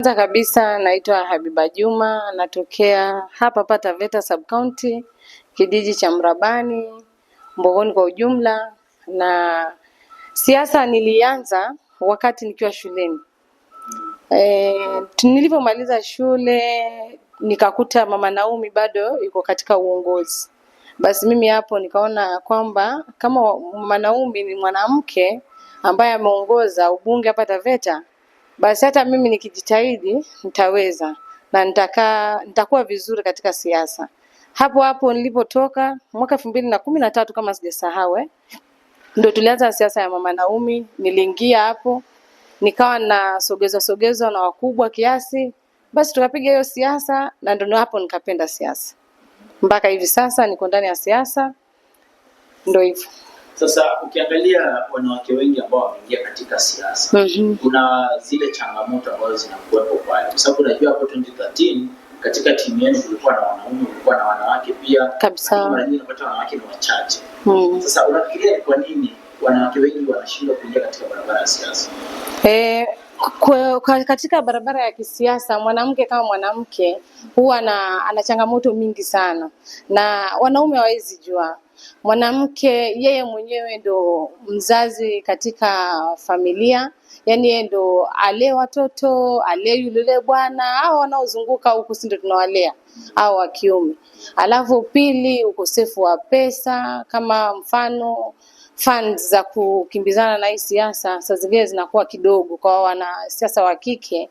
Kwanza kabisa naitwa Habiba Juma, natokea hapa Taveta Sub County, kijiji cha Mrabani, Mbogoni kwa ujumla. Na siasa nilianza wakati nikiwa shuleni. Nilipomaliza shule nikakuta Mama Naomi bado yuko katika uongozi. Basi mimi hapo nikaona kwamba kama Mama Naomi ni mwanamke ambaye ameongoza ubunge hapa Taveta, basi hata mimi nikijitahidi nitaweza na nitakuwa vizuri katika siasa. Hapo nilipotoka mwaka 2013 kama sijasahau, ndio tulianza siasa ya Mama Naomi. Niliingia hapo nikawa na sogezwa na wakubwa kiasi, basi tukapiga hiyo siasa na ndio hapo nikapenda siasa. Mpaka hivi sasa niko ndani ya siasa, ndio hivyo. Sasa ukiangalia wanawake wengi ambao wameingia katika siasa, kuna zile changamoto ambazo zinakuwepo pale. Kwa sababu unajua hapo 2013 katika timu yenu kulikuwa na wanaume, kulikuwa na wanawake pia. Kabisa. Mara nyingi unapata wanawake ni wachache. Sasa unafikiria ni kwa nini wanawake wengi wanashindwa kuingia katika barabara ya siasa? Katika barabara ya kisiasa, mwanamke kama mwanamke huwa ana changamoto mingi sana, na wanaume hawezi jua. Mwanamke yeye mwenyewe ndo mzazi katika familia, yani yeye ndo ale watoto, ale yule bwana, hao wanaozunguka huku si ndo tunawalea hao wa kiume. Alafu pili, ukosefu wa pesa, kama mfano funds za kukimbizana na hii siasa saa zingine zinakuwa kidogo kwa wana siasa wa kike.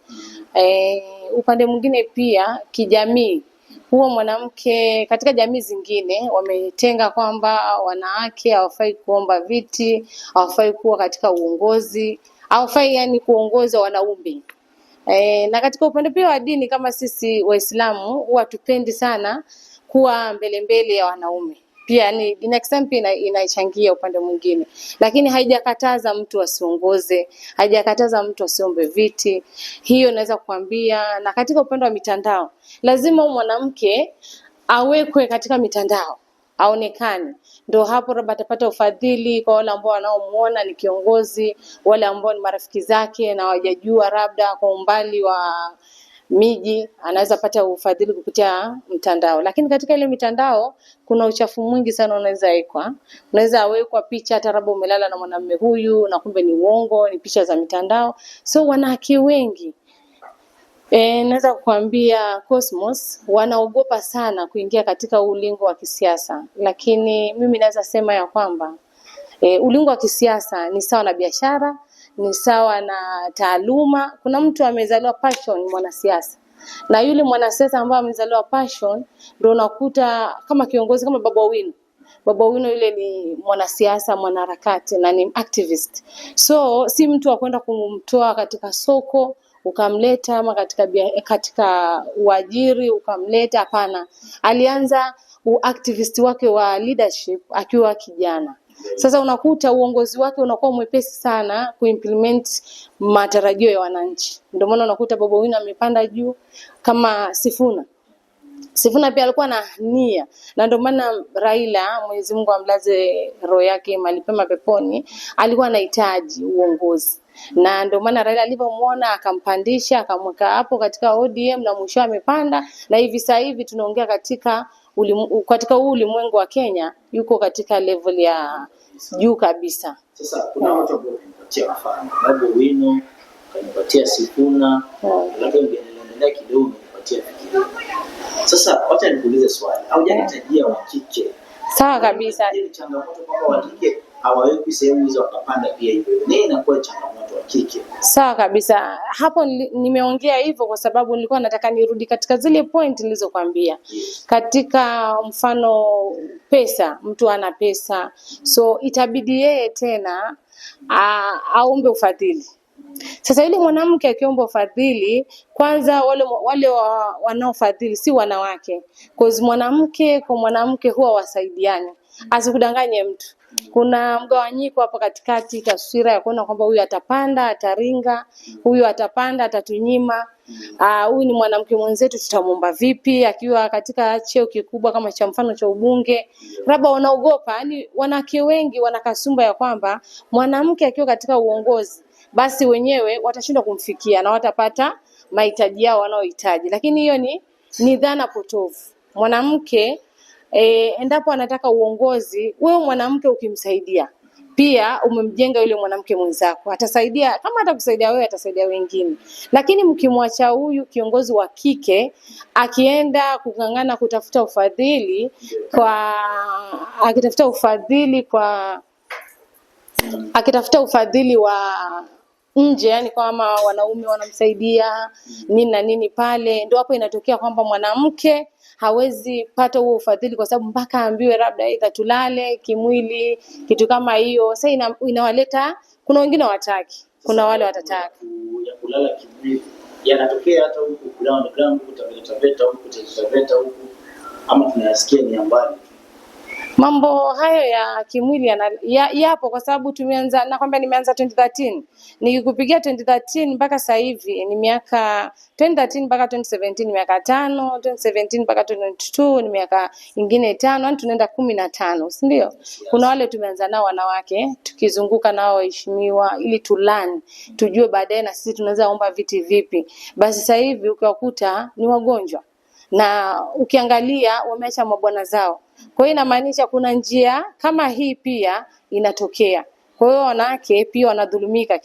Upande mwingine pia kijamii, huo mwanamke katika jamii zingine wametenga kwamba wanawake hawafai kuomba viti, hawafai kuwa katika uongozi, hawafai yani kuongoza wanaume. Na katika upande pia wa dini, kama sisi Waislamu huwa tupendi sana kuwa mbele ya wanaume. Pia ni inachangia upande mwingine, lakini haijakataza mtu asiongoze, haijakataza mtu asiombe viti. Hiyo naweza kukwambia. Na katika upande wa mitandao, lazima mwanamke awekwe katika mitandao, aonekane. Ndio hapo labda atapata ufadhili kwa wale ambao wanaomuona ni kiongozi, wale ambao ni marafiki zake na hawajajua labda kwa umbali wa miji, anaweza pata ufadhili kupitia mtandao. Lakini katika ile mitandao kuna uchafu mwingi sana unaweza wekwa picha hata labda umelala na mwanamume huyu na kumbe ni uongo, ni picha za mitandao. So wanawake wengi naweza kukwambia Cosmos wanaogopa sana kuingia katika ulingo wa kisiasa. Lakini mimi naweza sema ya kwamba ulingo wa kisiasa ni sawa na biashara, ni sawa na taaluma. Kuna mtu amezaliwa passion mwanasiasa, na yule mwanasiasa ambaye amezaliwa passion ndio unakuta kama kiongozi kama Baba Owino yule ni mwanasiasa, mwanaharakati na ni activist. So si mtu wa kwenda kumtoa katika soko ukamleta ama katika uajiri ukamleta, hapana. Alianza activist wake wa leadership akiwa kijana. Sasa unakuta uongozi wake unakuwa mwepesi sana kuimplement matarajio ya wananchi. Ndio maana unakuta Baba Owino amepanda juu. Kama Sifuna pia alikuwa na nia, na ndio maana Raila, Mwenyezi Mungu amlaze roho yake mahali pema peponi, alikuwa anahitaji uongozi. Na ndio maana Raila alipomuona akampandisha, akamweka hapo katika ODM na mwisho amepanda, na hivi sasa hivi tunaongea katika ulimwengu wa Kenya yuko katika level ya juu kabisa. Sasa kuna watu ambao wanapatia mfano Baba Owino, kanipatia Sifuna, labda ungeendelea kidogo kunipatia fikiri. Sasa wacha nikuulize swali. Haujanitajia wa kike. Sawa kabisa. Ni changamoto kwamba wa kike hawaweki sehemu hizo wakapanda pia hivyo. Nini inakuwa changamoto wa kike? Sawa kabisa. Hapo nimeongea hivyo kwa sababu nilikuwa nataka nirudi katika zile point nilizokuambia. Katika mfano pesa, mtu ana pesa, so itabidi yeye tena aombe ufadhili. Sasa yule mwanamke akiomba ufadhili, kwanza wale wanaofadhili si wanawake. Cause mwanamke kwa mwanamke huwa wasaidiane. Asikudanganye mtu. Kuna mgawanyiko hapa katikati, taswira ya kuona kwamba huyu atapanda, ataringa, huyu atapanda, atatunyima. Huyu ni mwanamke mwenzetu, tutamuomba vipi akiwa katika cheo kikubwa kama cha mfano cha ubunge. Labda wanaogopa, yani wanawake wengi wanakasumba ya kwamba mwanamke akiwa katika uongozi basi wenyewe watashindwa kumfikia na watapata mahitaji yao wanaohitaji, lakini hiyo ni dhana potofu. Mwanamke endapo anataka uongozi, wewe mwanamke ukimsaidia pia umemjenga yule mwanamke mwenzako, atasaidia. Kama atakusaidia wewe, atasaidia wengine. Lakini mkimwacha huyu kiongozi wa kike akienda kung'ang'ana kutafuta ufadhili akitafuta ufadhili wa nje, yani kama wanaume wanamsaidia nini na nini, pale ndio hapo inatokea kwamba mwanamke hawezi pata huo ufadhili, kwa sababu mpaka aambiwe labda aidha tulale kimwili, kitu kama hiyo. Sasa inawaleta, kuna wengine wataki, kuna wale watataka ya kulala kimwili. Yanatokea hata huku ground huku Taveta huku, ama tunayasikia ni mbali. Mambo hayo ya kimwili yapo kwa sababu tumeanza, nakwambia nimeanza 2013. Nikikupigia 2013 mpaka sasa hivi ni miaka 2013 mpaka 2017 ni miaka 5, 2017 mpaka 2022 ni miaka ingine 5, yani tunaenda 15, si ndio? Kuna wale tumeanza nao wanawake, tukizunguka nao waheshimiwa ili tulani, tujue baadaye na sisi tunaweza omba viti vipi. Basi sasa hivi ukiwakuta ni wagonjwa na ukiangalia wameacha mabwana zao. Kwa hiyo inamaanisha kuna njia kama hii pia inatokea. Kwa hiyo wanawake pia wanadhulumika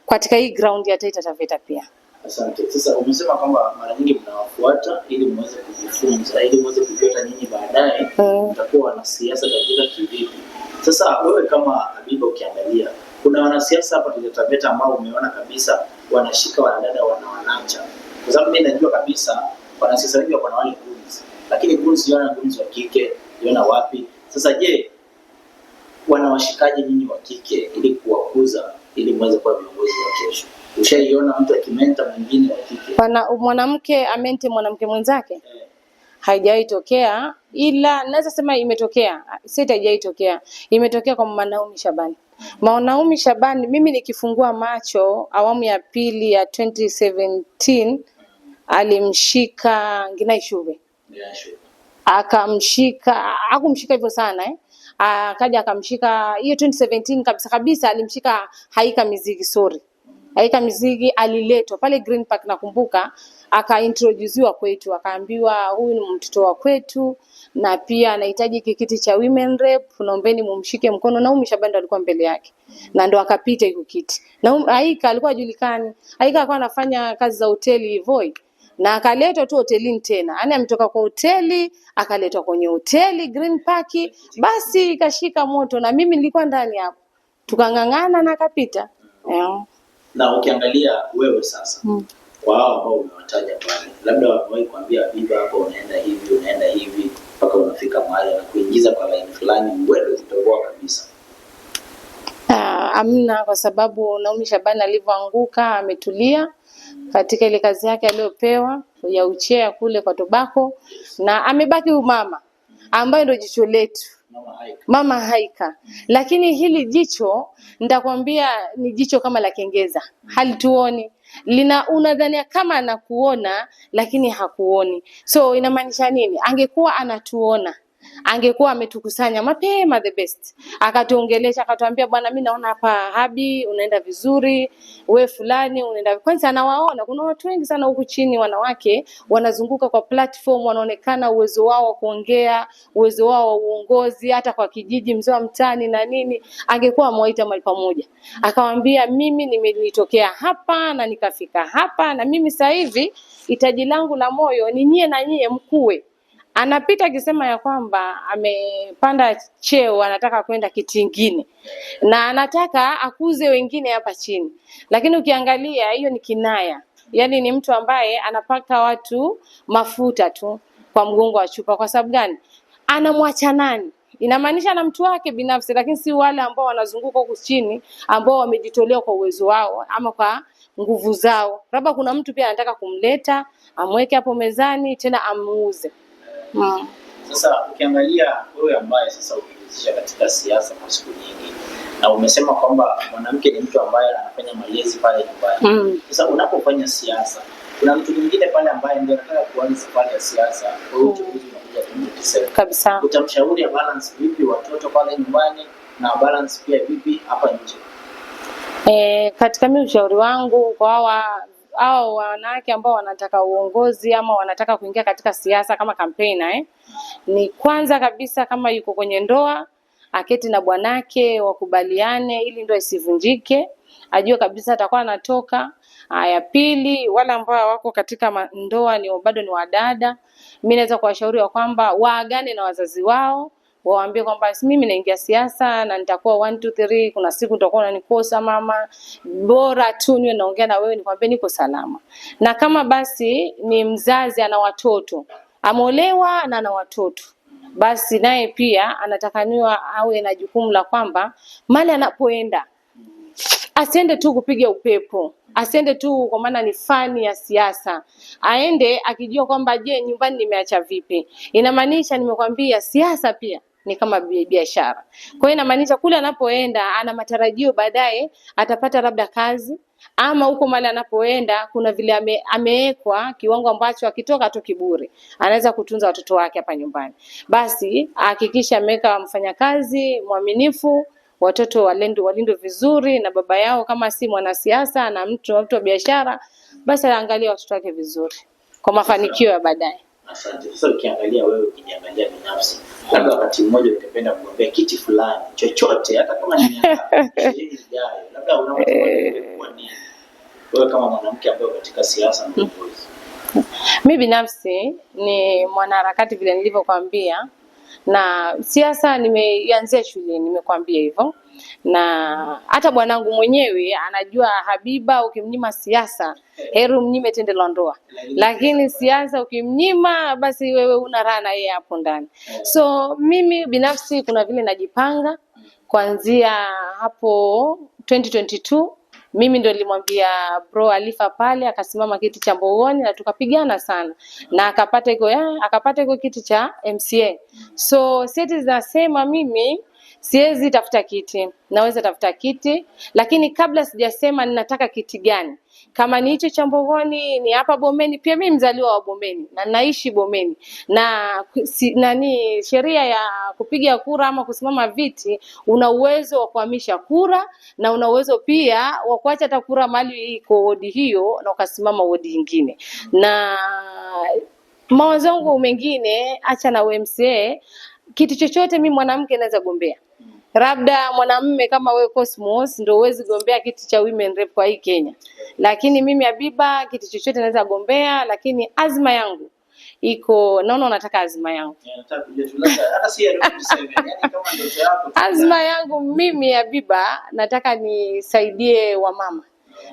katika hii ground ya Taita Taveta pia. Asante. Sasa umesema kwamba mara nyingi mnawafuata ili muweze kujifunza, ili muweze kujua nyinyi baadaye mtakuwa wanasiasa katika kivipi. Sasa wewe kama Habiba, ukiangalia kuna wanasiasa hapa Taita Taveta ambao umeona kabisa wanashika wanadada wanawanacha. Kwa sababu mimi najua kabisa wanasiasa wengi wako na wale goons, lakini goons yona goons wa kike yona wapi? Sasa je, wanawashikaje nyinyi wa kike ili kuwakuza ili muweze kuwa viongozi wa kesho? Ushaiona mtu akimenta mwingine wa kike? Mwanamke amente mwanamke mwenzake? Haijawahi tokea, ila naweza sema imetokea. Sasa haijawahi tokea. Imetokea kwa Naomi Shabani. Naomi Shabani, mimi nikifungua macho awamu ya pili ya 2017 alimshika Nginai Shuve. Akamshika, hakumshika hivyo sana akaja akamshika hiyo 2017 kabisa kabisa, alimshika Haika Mizigi, Haika Mizigi aliletwa pale Green Park, nakumbuka, akaintroduciwa kwetu, akaambiwa huyu ni mtoto wa kwetu na pia anahitaji kiti cha women rep, naombeni mumshike mkono. Na Naomi Shabani alikuwa mbele yake na ndo akapita hiyo kiti. Na Haika alikuwa hajulikani. Haika alikuwa anafanya kazi za hoteli Voi na akaletwa tu hotelini tena. Yaani ametoka kwa hoteli akaletwa kwenye hoteli Green Park, basi ikashika moto na mimi nilikuwa ndani hapo. Tukang'ang'ana na akapita. Na ukiangalia wewe sasa kwa hao ambao umewataja pale, labda wamewahi kuambia Habiba hapo unaenda hivi mpaka unafika mahali na kuingiza kwa line fulani wewe utakuwa kabisa? Amna, kwa sababu Naomi Shabani alivyoanguka ametulia katika ile kazi yake aliyopewa ya uchea kule kwa Tobacco, na amebaki umama ambaye ndio jicho letu, Mama Haika. Lakini hili jicho nitakwambia ni jicho kama la kengeza, halituoni. Unadhania kama anakuona lakini hakuoni. So inamaanisha nini? Angekuwa anatuona, angekuwa ametukusanya mapema the best, akatuongelesha, akatuambia bwana, mimi naona hapa Habi unaenda vizuri, we fulani unaenda. Kwanza anawaona kuna watu wengi sana huku chini, wanawake wanazunguka kwa platform, wanaonekana uwezo wao wa kuongea, uwezo wao wa uongozi, hata kwa kijiji, mzee wa mtaani na nini. Angekuwa amewaita mahali pamoja, akamwambia mimi nimelitokea hapa na nikafika hapa, na mimi sasa hivi hitaji langu la moyo ni nyie na nyie mkue. Anapita akisema ya kwamba amepanda cheo, anataka kwenda kiti kingine na anataka akuze wengine hapa chini. Lakini ukiangalia hiyo ni kinaya. Yaani ni mtu ambaye anapaka watu mafuta tu kwa mgongo wa chupa. Kwa sababu gani? Anamwacha nani? Inamaanisha na mtu wake binafsi, lakini si wale ambao wanazunguka huku chini ambao wamejitolea kwa uwezo wao ama kwa nguvu zao. Labda kuna mtu pia anataka kumleta, amweke hapo mezani tena amuuze. Sasa ukiangalia wewe ambaye sasa umejihusisha katika siasa kwa siku nyingi, na umesema kwamba mwanamke ni mtu ambaye anafanya malezi pale nyumbani. Sasa unapofanya siasa, kuna mtu mwingine pale ambaye ndio anataka kuanza safari ya siasa, kwa hiyo uchaguzi unakuja kabisa. Utamshauri ya balance vipi watoto pale nyumbani na balance pia vipi hapa nje? Katika mimi ushauri wangu kwa au wanawake ambao wanataka uongozi ama wanataka kuingia katika siasa kama campaigner ni kwanza kabisa kama yuko kwenye ndoa aketi na bwanake wakubaliane ili ndoa isivunjike, ajue kabisa atakuwa anatoka. Ya pili, wale ambao wako katika ndoa ni bado ni wadada, mimi naweza kuwashauri kwamba waagane na wazazi wao, waambie kwamba mimi naingia siasa na nitakuwa 1 2 3, kuna siku utakuwa unanikosa mama, bora tu niwe naongea na wewe nikwambie niko salama. Na kama basi ni mzazi ana watoto, amolewa na ana watoto, basi naye pia anatakaniwa awe na jukumu la kwamba mali anapoenda asiende tu kupiga upepo, asiende tu kwa maana ni fani ya siasa, aende akijua kwamba je, nyumbani nimeacha vipi. Inamaanisha nimekwambia siasa pia ni kama biashara. Kwa hiyo inamaanisha kule anapoenda ana matarajio baadaye atapata labda kazi, ama huko mali anapoenda kuna vile amewekwa kiwango ambacho akitoka tu kiburi anaweza kutunza watoto wake hapa nyumbani. Basi hakikisha ameweka mfanyakazi mwaminifu, watoto walindwe vizuri na baba yao, kama si mwanasiasa na mtu wa biashara, basi angalia watoto wake vizuri kwa mafanikio ya baadaye. Asante. Sasa ukiangalia wewe, ukijiangalia binafsi, labda wakati mmoja ungependa kugombea kiti fulani chochote, hata kama ni miaka 20 ijayo, labda unawaza kwa nini wewe kama mwanamke ambaye katika siasa na uongozi? Mimi binafsi ni mwanaharakati vile nilivyokuambia, na siasa nimeianzia shuleni, nimekwambia hivyo. Na hata bwanangu mwenyewe anajua Habiba, ukimnyima siasa heru mnyime tendo la ndoa, lakini siasa ukimnyima basi wewe una raha na yeye hapo ndani. So mimi binafsi kuna vile najipanga kuanzia hapo 2022. Mimi ndo nilimwambia bro Alifa pale, akasimama kiti cha Mbogoni na tukapigana sana na akapata iko kiti cha MCA. So sisi zinasema mimi siwezi tafuta kiti, naweza tafuta kiti, lakini kabla sijasema ninataka kiti gani, kama ni hicho cha Mbogoni, ni hapa Bomeni, pia mimi mzaliwa wa Bomeni na naishi Bomeni, na sheria ya kupiga kura ama kusimama viti, una uwezo wa kuhamisha kura na una uwezo pia wa kuacha hata kura mali iko wodi hiyo na ukasimama wodi nyingine. Na mawazo yangu mengine acha na MCA, kitu chochote mimi mwanamke naweza gombea. Labda mwanamume kama wewe Cosmos ndio uwezi gombea kiti cha women rep kwa hii Kenya. Lakini mimi Habiba kiti chochote naweza gombea, lakini azma yangu iko, naona unataka azma yangu. Nataka kujituleta hata si yani kama ndoto yako. Azma yangu mimi Habiba nataka nisaidie wamama,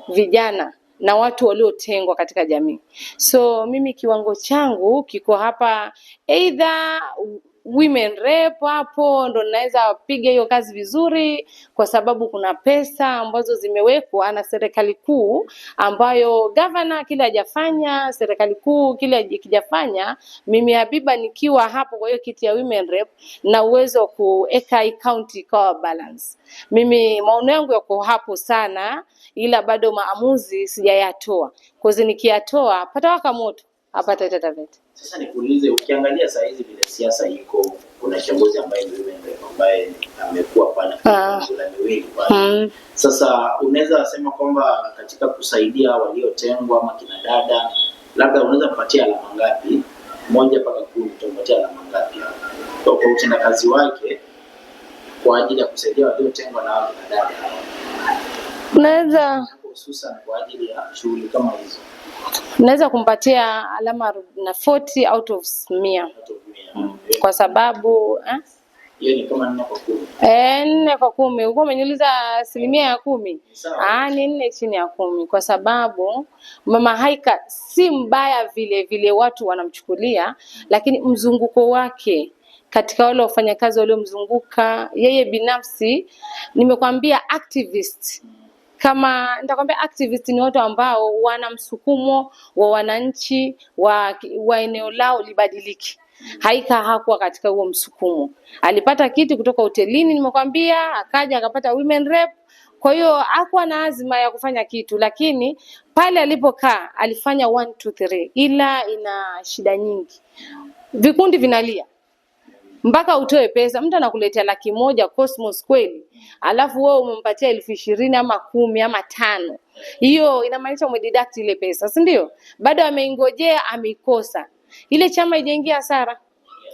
vijana na watu waliotengwa katika jamii. So mimi kiwango changu kiko hapa, either women rep, hapo ndo naweza piga hiyo kazi vizuri, kwa sababu kuna pesa ambazo zimewekwa na serikali kuu, ambayo governor kile hajafanya, serikali kuu kile hakijafanya. Mimi Habiba nikiwa hapo kwa hiyo kiti ya women rep na uwezo wa kuweka county kwa balance. Mimi maono yangu yako hapo sana, ila bado maamuzi sijayatoa. Kwa hiyo nikiyatoa patawaka moto hapa Taita Taveta. Sasa nikuulize, ukiangalia saa hizi vile siasa iko, kuna kiongozi ambaye amekuwa pale kwa miwili pale. Sasa unaweza sema kwamba katika kusaidia waliotengwa ama kina dada, labda unaweza kupatia alama ngapi? 1 mpaka 10 utampatia alama ngapi kwa utendakazi wake kwa ajili ya kusaidia waliotengwa na wale kina dada? Naweza hususan kwa ajili ya shughuli kama hizo. Naweza kumpatia alama na 40 out of 100. Kwa sababu hiyo ni kama 4 kwa 10. 4 kwa 10. Uko umeniuliza 10%? Ni 4 chini ya 10, kwa sababu Mama Haika si mbaya vile watu wanamchukulia, lakini mzunguko wake katika wale wafanyakazi waliomzunguka yeye binafsi, nimekwambia activist. Kama nitakwambia activist ni watu ambao wana msukumo wa wananchi wa eneo lao libadiliki. Haika hakuwa katika huo msukumo. Alipata kiti kutoka hotelini, nimekwambia, akaja akapata women rep. Kwa hiyo hakuwa na azma ya kufanya kitu, lakini pale alipokaa alifanya 1 2 3, ila ina shida nyingi. Vikundi vinalia. mpaka utoe pesa. Mtu anakuletea 100,000 Cosmos kweli, alafu wewe umempatia 20,000 ama 10 ama 5, hiyo inamaanisha umededuct ile pesa, si ndio? Bado ameingojea, ameikosa. Ile chama ijaingia hasara,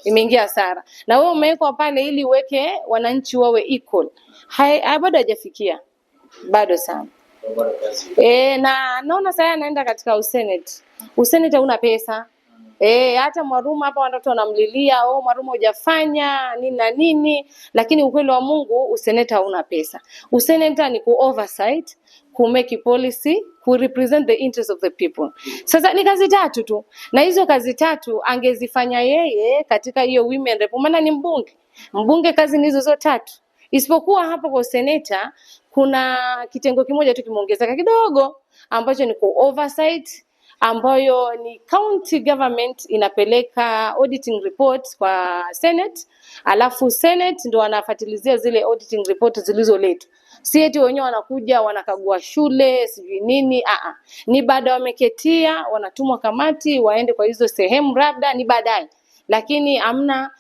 imeingia hasara. Na wewe umewekwa pale ili uweke wananchi wawe equal, bado hajafikia, bado sana. Na naona sasa anaenda katika usenate. Usenate hauna pesa. Hata Mwaruma hapa watu wanamlilia, Mwaruma hujafanya nini na nini, lakini ukweli wa Mungu useneta hauna pesa. Useneta ni ku oversight, ku make policy, ku represent the interest of the people. Sasa ni kazi tatu tu, na hizo kazi tatu angezifanya yeye katika hiyo women rep, maana ni mbunge kazi ni hizo zote tatu. Isipokuwa hapo kwa seneta kuna kitengo kimoja tu kimeongezeka kidogo, ambacho ni ku oversight, ambayo ni county government inapeleka auditing report kwa Senate, alafu Senate ndo wanafuatilizia zile auditing report zilizoletwa. Si eti wenyewe wanakuja wanakagua shule sijui nini, ni baada wameketia, wanatumwa kamati waende kwa hizo sehemu, labda ni baadaye. Lakini amna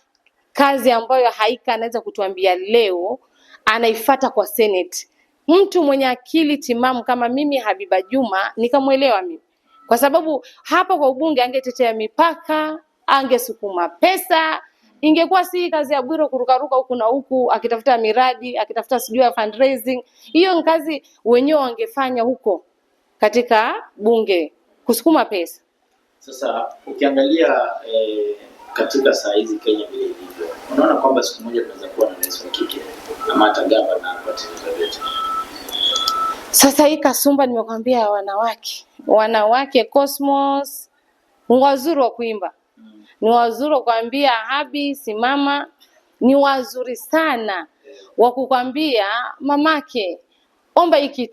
kazi ambayo Haika anaweza kutuambia leo anaifuata kwa Senate. Mtu mwenye akili timamu kama mimi Habiba Juma nikamuelewa mimi. Kwa sababu hapa kwa ubunge angetetea mipaka, angesukuma pesa, ingekuwa si kazi ya Bwiro kurukaruka huku na huku akitafuta miradi, akitafuta sijui fundraising. Hiyo ni kazi wenyewe wangefanya huko katika bunge, kusukuma pesa. Sasa ukiangalia katika saa hizi Kenya vile ilivyo, unaona kwamba siku moja tunaweza kuwa na rais wa kike ama hata gavana kwa taifa letu. Sasa hii kasumba nimekwambia, wanawake Cosmos ni wazuri wa kuimba, ni wazuri wa kuambia Habi simama, ni wazuri sana wa kukwambia mamake omba hiki,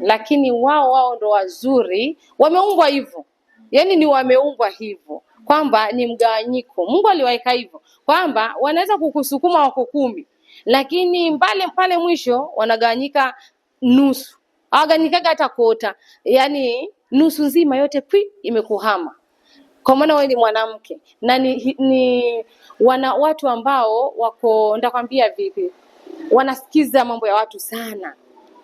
lakini wao ndo wazuri, wameumbwa hivyo. Yani ni wameumbwa hivyo kwamba ni mgawanyiko. Mungu aliwaeka hivyo kwamba wanaweza kukusukuma wako 10, lakini pale mwisho wanagawanyika nusu. Hawagawanyikaga hata kota, yani nusu nzima yote imekuhama. Kwa maana wewe ni mwanamke na ni watu ambao wako, ndakwambia vipi, wanasikiza mambo ya watu sana.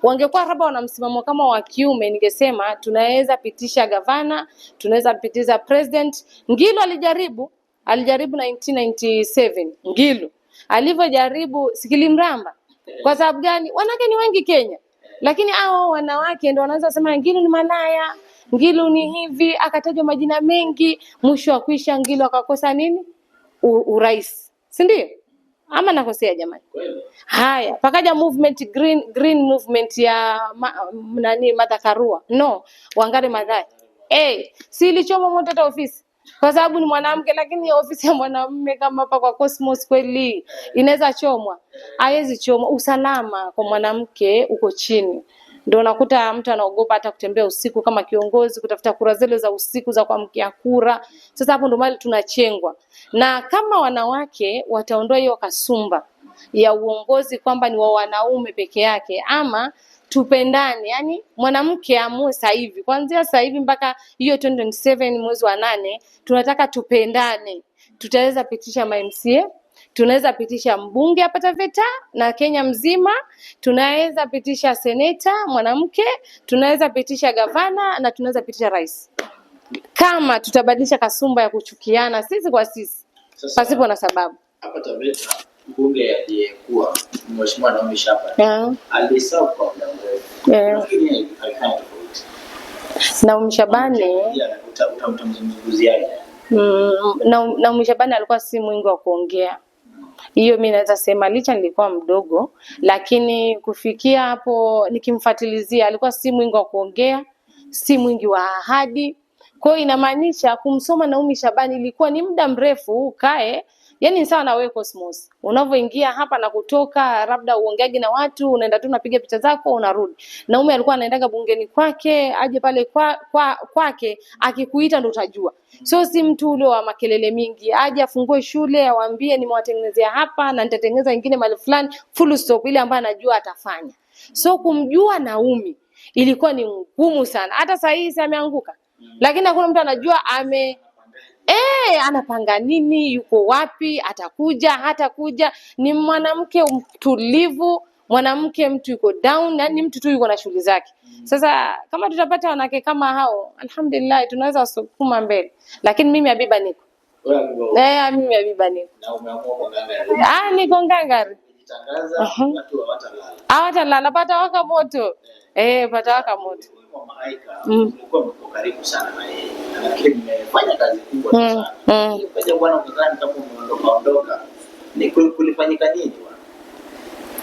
Wangekuwa labda wana msimamo kama wa kiume, ningesema tunaweza pitisha gavana, tunaweza pitisha president. Ngilo alijaribu 1997. Ngilo alivyojaribu sikilimramba. Kwa sababu gani? Wanawake ni wengi Kenya, lakini hao wanawake ndio wanaanza kusema Ngilo ni malaya, Ngilo ni hivi, akatajwa majina mengi, mwisho wa kuisha Ngilo akakosa nini? Urais. Si ndio? Ama nakosea jamani? Haya, pakaja movement green movement ya Martha Karua. No, Wangari Maathai. Si ilichoma moto hata ofisi. Kwa sababu ni mwanamke, lakini ofisi ya mwanamume kama hapa kwa Cosmos kweli inaweza chomwa. Haiwezi chomwa. Usalama kwa mwanamke uko chini. Ndio unakuta mtu anaogopa hata kutembea usiku kama kiongozi, kutafuta kura zile za usiku za kuamkia kura. Sasa hapo ndo mali tunachengwa. Na kama wanawake wataondoa hiyo kasumba ya uongozi kwamba ni wa wanaume peke yake, ama tupendane, yani mwanamke amue sasa hivi, kuanzia sasa hivi mpaka hiyo 2027 mwezi wa 8, tunataka tupendane. Tutaweza pitisha MCA, tunaweza pitisha mbunge hapa Taveta na Kenya mzima, tunaweza pitisha seneta mwanamke, tunaweza pitisha gavana na tunaweza pitisha rais. Kama tutabadilisha kasumba ya kuchukiana sisi kwa sisi pasipo na sababu. Hapa Taveta mbunge aliyekuwa Mheshimiwa Naomi Shabani alisema kwa muda mrefu. Lakini haifai tofauti. Naomi Shabani utamzungumziaje? Naomi Shabani alikuwa si mwingi wa kuongea. Hiyo mimi naweza sema, licha nilikuwa mdogo, lakini kufikia hapo nikimfuatilizia alikuwa si mwingi wa kuongea, si mwingi wa ahadi. Kwa hiyo inamaanisha kumsoma Naomi Shabani ilikuwa ni muda mrefu ukae. Yani sawa na wewe Cosmos, unavyoingia hapa na kutoka, labda uongeaji na watu, unaenda tu unapiga picha zako unarudi. Naomi alikuwa anaendaga bungeni kwake, aje pale kwake, akikuita ndo utajua. So si mtu ule wa makelele mingi, aje afungue shule awaambie nimewatengenezea hapa na nitatengeneza nyingine mahali fulani, full stop, ile ambayo anajua atafanya. So kumjua Naomi ilikuwa ni ngumu sana. Hata sasa hivi ameanguka, lakini hakuna mtu anajua Anapanga nini, yuko wapi, atakuja, hatakuja. Ni mwanamke mtulivu, mwanamke mtu yuko down, yani mtu tu yuko na shughuli zake. Sasa kama tutapata wanawake kama hao, alhamdulillah tunaweza kusukuma mbele. Lakini mimi Habiba niko. Mimi Habiba niko. Na umeamua kwa ngangari. Niko ngangari. Tangaza watu hawatalala. Hawatalala, pata waka moto. Pata waka moto. Mama Aika mlikuwa mko karibu sana na yeye. Lakini mmefanya kazi kubwa sana. Kaja bwana ukadhani kama umeondoka. Ni kulifanyika nini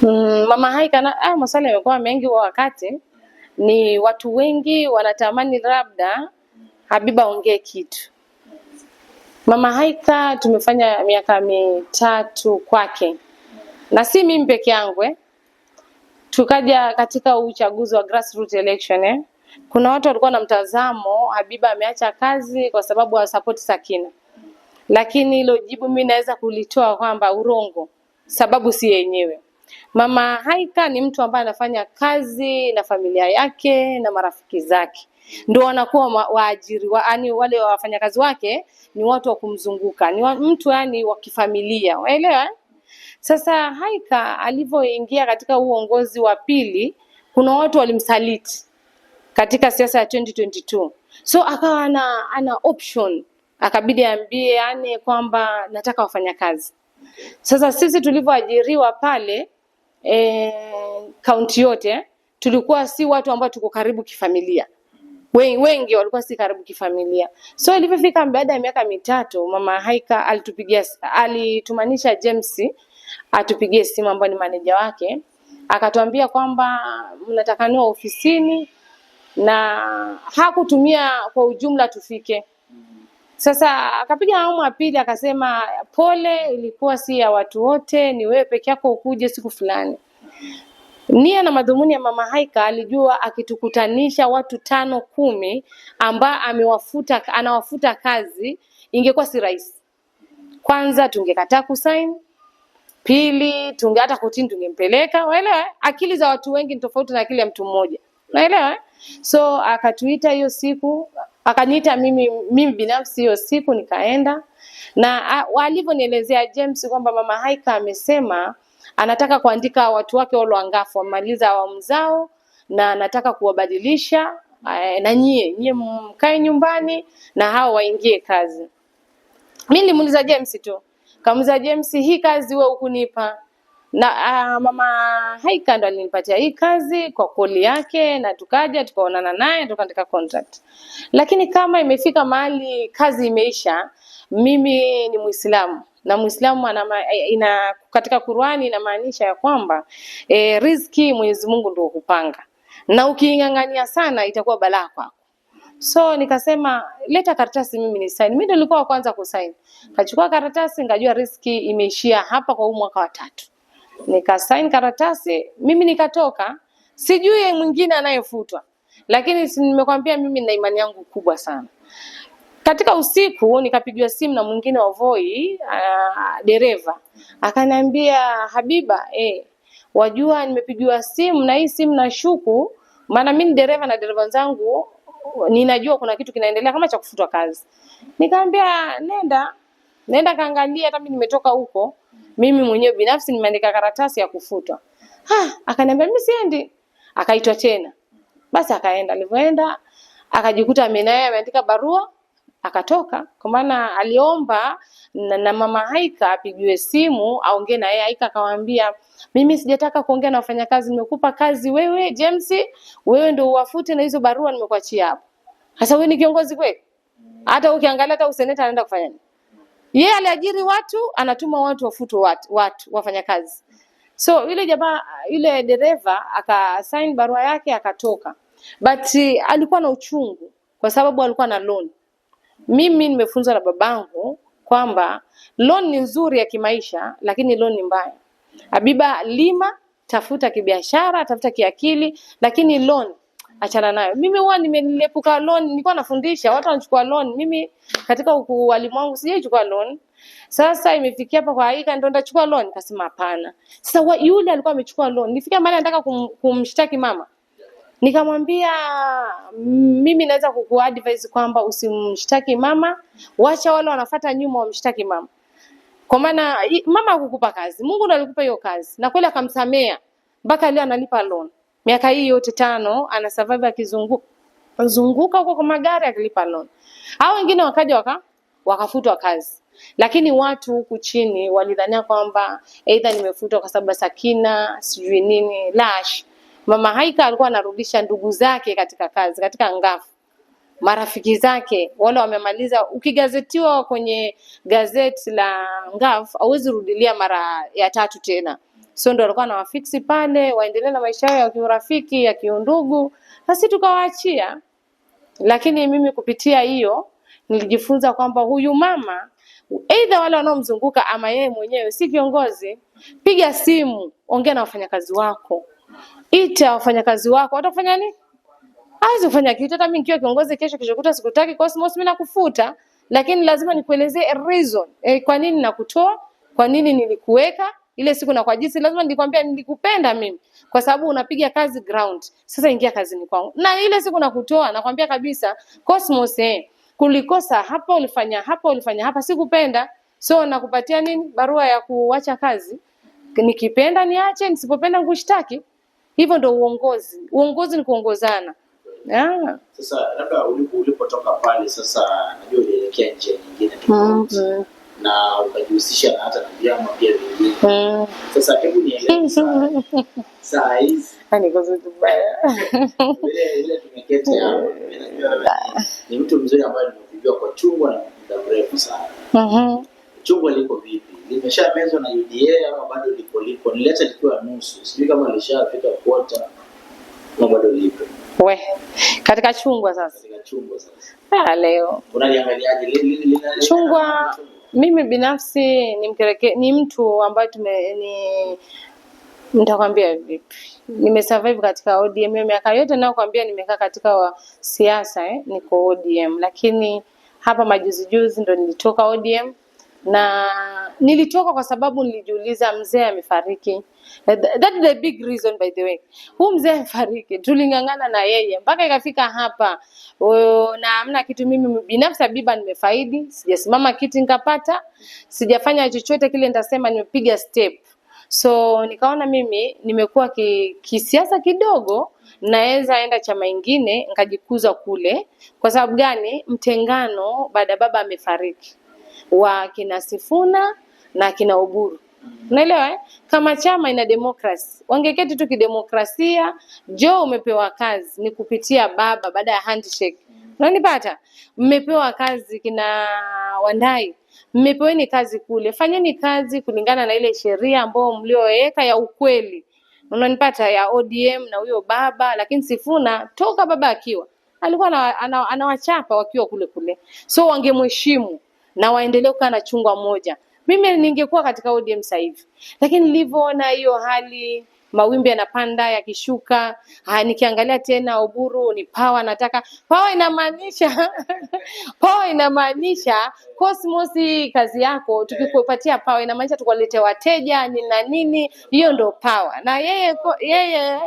bwana? Mama Aika na maswali yamekuwa mengi kwa wakati. Ni watu wengi wanatamani labda Habiba ongee kitu. Mama Aika tumefanya miaka 3 kwake. Na si mimi peke yangu Tukaja katika uchaguzi wa grassroots election Kuna watu walikuwa na mtazamo Habiba ameacha kazi kwa sababu wa support Sakina. Lakini hilo jibu mimi naweza kulitoa kwamba urongo, sababu si yenyewe. Mama Aika ni mtu ambaye anafanya kazi na familia yake na marafiki zake. Ndio wanakuwa waajiri, yani wale wafanyakazi wake ni watu wa kumzunguka. Ni mtu yani wa kifamilia. Waelewa? Sasa Aika alivyoingia katika uongozi wa pili, kuna watu walimsaliti katika siasa ya 2022. So akawa ana option, akabidi ambie yani kwamba nataka wafanyakazi. Sasa sisi tulivyoajiriwa pale kaunti yote tulikuwa si watu ambao tuko karibu kifamilia. Wengi walikuwa si karibu kifamilia. So ilipofika baada ya miaka 3, Mama Aika alitumanisha James atupigie simu ambaye ni manager wake, akatuambia kwamba mnatakaniwa ofisini na hakutumia kwa ujumla tufike. Sasa akapiga awamu ya pili akasema pole, ilikuwa si ya watu wote, ni wewe peke yako ukuje siku fulani. Nia na madhumuni ya Mama Aika alijua akitukutanisha watu 5-10 ambao anawafuta kazi ingekuwa si rahisi. Kwanza tungekataa kusign, pili hata kotini tungempeleka. Waelewa? Akili za watu wengi ni tofauti na akili ya mtu mmoja. Waelewa? So akatuita hiyo siku, akaniita mimi binafsi hiyo siku nikaenda. Na walivyonielezea James kwamba Mama Aika amesema anataka kuandika watu wake wale wangafu wamaliza awamu zao na anataka kuwabadilisha na nyie mkae nyumbani na hao waingie kazi. Mimi nilimuuliza James tu. Kamuuliza James, hii kazi wewe hukunipa. Na Mama Aika ndo alinipatia hii kazi kwa koli yake na tukaonana naye tukaandika contract. Lakini kama imefika mahali kazi imeisha, mimi ni Muislamu na Muislamu katika Qur'ani inamaanisha ya kwamba riziki Mwenyezi Mungu ndio hupanga. Na ukiingangania sana itakuwa balaa kwako. So nikasema leta karatasi mimi ni sign. Mimi ndio nilikuwa wa kwanza kusign. Kachukua karatasi ngajua riziki imeishia hapa kwa mwaka wa 3. Nikasign karatasi, mimi nikatoka, sijui mwingine anayefutwa. Lakini nimekwambia mimi na imani yangu kubwa sana. Katika usiku nikapigiwa simu na mwingine wa Voi, dereva. Akaniambia Habiba, wajua nimepigiwa simu na hii simu nashuku, maana mimi dereva na dereva wenzangu ninajua kuna kitu kinaendelea kama cha kufutwa kazi. Nikamwambia nenda kaangalia, hata mimi nimetoka huko. Mimi mwenyewe binafsi nimeandika karatasi ya kufutwa. Akaniambia mimi siendi. Akaitwa tena. Basi akaenda, alivyoenda akajikuta ameandika barua, akatoka. Kwa maana aliomba na Mama Aika apigiwe simu aongee na yeye. Aika akamwambia mimi sijataka kuongea na wafanyakazi, nimekupa kazi wewe James, wewe ndio uwafute na hizo barua nimekuachia hapo. Sasa wewe ni kiongozi kweli? Hata ukiangalia hata useneta anaenda kufanya nini? Yeye aliajiri watu, anatuma watu wafutwe watu wafanyakazi. So yule dereva akasign barua yake akatoka. But alikuwa na uchungu kwa sababu alikuwa na loan. Mimi nimefunzwa na babangu kwamba loan ni nzuri ya kimaisha lakini loan ni mbaya. Habiba, lima, tafuta kibiashara, tafuta kiakili, lakini loan achana nayo. Mimi huwa nimeepuka loan, nilikuwa nafundisha watu wanachukua loan. Mimi katika walimu wangu sijaichukua loan. Sasa imefikia hapa kwa Aika ndio ndachukua loan, nikasema hapana. Sasa yule alikuwa amechukua loan. Nifika mahali nataka kumshtaki mama. Nikamwambia mimi naweza kukuadvise kwamba usimshtaki mama, wacha wale wanafuata nyuma wamshtaki mama. Kwa maana mama hakukupa kazi, Mungu ndiye alikupa hiyo kazi. Na kweli akamsamea mpaka leo analipa loan. Miaka hii yote 5 ana survive akizunguka huko kwa magari akilipa loan. Hao wengine wakaja wakafutwa kazi. Lakini watu huku chini walidhania kwamba either nimefutwa kwa sababu Sakina sijui nini. Lash. Mama Haika alikuwa anarudisha ndugu zake katika kazi, katika ngafu. Marafiki zake wale wamemaliza. Ukigazetiwa kwenye gazeti la Ngaf hauwezi rudilia mara ya 3 tena. So ndio alikuwa anawafiksi pale waendelee na maisha yao ya kiurafiki, ya kiundugu, na sisi tukawaachia. Lakini mimi kupitia hiyo nilijifunza kwamba huyu mama either wale wanaomzunguka ama yeye mwenyewe si kiongozi. Piga simu, ongea na wafanyakazi wako. Ita wafanyakazi wako, watafanya nini? Hawezi kufanya kitu. Hata mimi nikiwa kiongozi kesho kuta sikutaki Cosmos, mimi nakufuta, lakini lazima nikuelezee a reason. Kwa nini nakutoa? Kwa nini nilikuweka? Ile siku na kwa jinsi lazima nilikwambia nilikupenda mimi kwa sababu unapiga kazi ground. Sasa ingia kazini kwangu. Na ile siku nakutoa nakwambia kabisa Cosmos, kulikosa hapa, ulifanya hapa, sikupenda. So nakupatia nini? Barua ya kuacha kazi. Nikipenda niache, nisipopenda nikushtaki. Hivyo ndio uongozi. Uongozi ni kuongozana. Sasa labda ulipotoka pale sasa najua ulielekea nje nyingine tofauti. Na ukajihusisha na hata na vyama pia vingine. Sasa hebu nieleze saa hizi niko vibaya. Vile tumeketi hapo, ni mtu mzuri ambaye nimekujua kwa chungwa na muda mrefu sana. Chungwa liko vipi? Limeshamezwa na UDA ama bado liko? Niliacha likiwa nusu. Sijui kama lishafika quarter na bado lipo. Katika chungwa sasa. Katika chungwa sasa. Leo. Unaliangaliaje chungwa? Mimi binafsi ni mtu ambaye nitakwambia vipi. Nimesurvive katika ODM miaka yote, nao kwambia nimekaa katika siasa niko ODM, lakini hapa majuzi ndo nilitoka ODM. Na nilitoka kwa sababu nilijiuliza mzee amefariki. That is the big reason by the way. Huyu mzee amefariki, tulingangana na yeye mpaka ikafika hapa. Na hamna kitu mimi binafsi Habiba nimefaidi, sijasimama kiti nikapata, sijafanya chochote kile nitasema nimepiga step. So nikaona mimi nimekuwa kisiasa kidogo, naweza enda chama ingine nikajikuza kule. Kwa sababu gani? Mtengano baada baba amefariki wa kina Sifuna na kina Oburu. Unaelewa Kama chama ina demokrasi, wangeketi tu kidemokrasia. Jo umepewa kazi ni kupitia baba baada ya handshake. Unanipata? Mmepewa kazi kina Wandai. Mmepeweni kazi kule. Fanyeni kazi kulingana na ile sheria ambayo mlioweka ya ukweli. Unanipata? Ya ODM na huyo baba, lakini Sifuna toka baba akiwa alikuwa anawachapa wakiwa kule. So wangemheshimu na waendelee kukaa na chungwa moja. Mimi ningekuwa katika ODM sasa hivi. Lakini nilivyoona hiyo hali, mawimbi yanapanda yakishuka, nikiangalia tena Oburu ni power nataka. Power inamaanisha Cosmos kazi yako tukikupatia power inamaanisha tukalete wateja na nini, hiyo ndo power. Na yeye